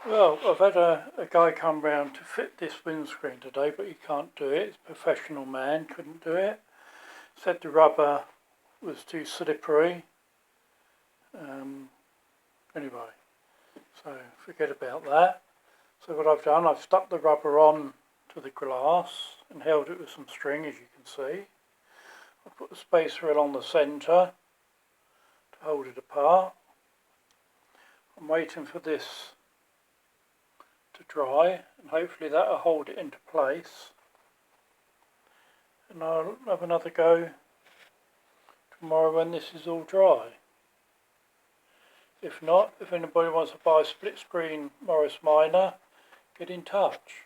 Well, I've had a guy come round to fit this windscreen today, but he can't do it. He's a professional man, couldn't do it. Said the rubber was too slippery. Anyway, so forget about that. So what I've done, I've stuck the rubber on to the glass and held it with some string, as you can see. I've put the spacer along the centre to hold it apart. I'm waiting for this to dry, and hopefully that'll hold it into place, and I'll have another go tomorrow when this is all dry. If not, if anybody wants to buy a split screen Morris Minor, get in touch.